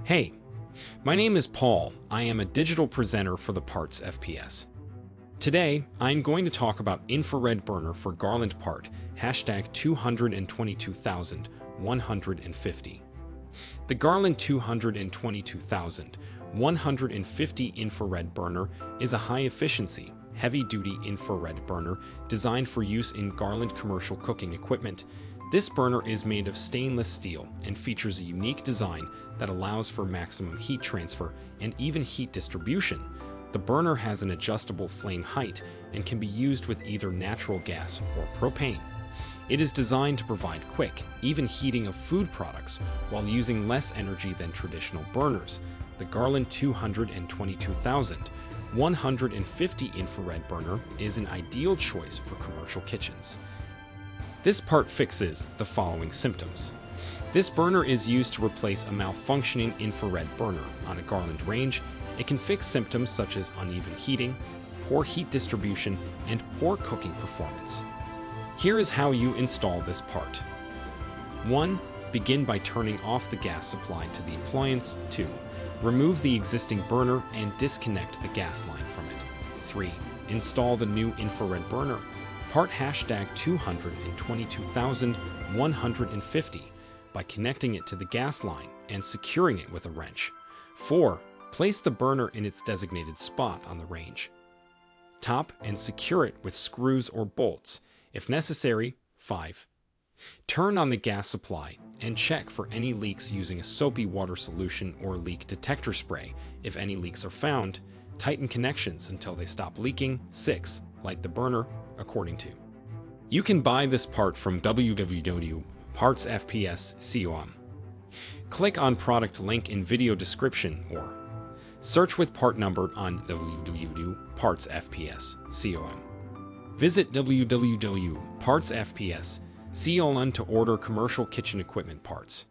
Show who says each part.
Speaker 1: Hey, my name is Paul. I am a digital presenter for the PartsFPS. Today, I'm going to talk about infrared burner for Garland part, hashtag 222,150. The Garland 222,150 infrared burner is a high-efficiency, heavy-duty infrared burner designed for use in Garland commercial cooking equipment. This burner is made of stainless steel and features a unique design that allows for maximum heat transfer and even heat distribution. The burner has an adjustable flame height and can be used with either natural gas or propane. It is designed to provide quick, even heating of food products while using less energy than traditional burners. The Garland 222,150 infrared burner is an ideal choice for commercial kitchens. This part fixes the following symptoms. This burner is used to replace a malfunctioning infrared burner on a Garland range. It can fix symptoms such as uneven heating, poor heat distribution, and poor cooking performance. Here is how you install this part. 1. Begin by turning off the gas supply to the appliance. 2. Remove the existing burner and disconnect the gas line from it. 3. Install the new infrared burner, part hashtag 222,150, by connecting it to the gas line and securing it with a wrench. 4. Place the burner in its designated spot on the range. Top and secure it with screws or bolts, if necessary. 5. Turn on the gas supply and check for any leaks using a soapy water solution or leak detector spray. If any leaks are found, tighten connections until they stop leaking. 6. Light the burner according to. You can buy this part from www.PartsFPS.com. Click on product link in video description or search with part number on www.PartsFPS.com. Visit www.PartsFPS.com to order commercial kitchen equipment parts.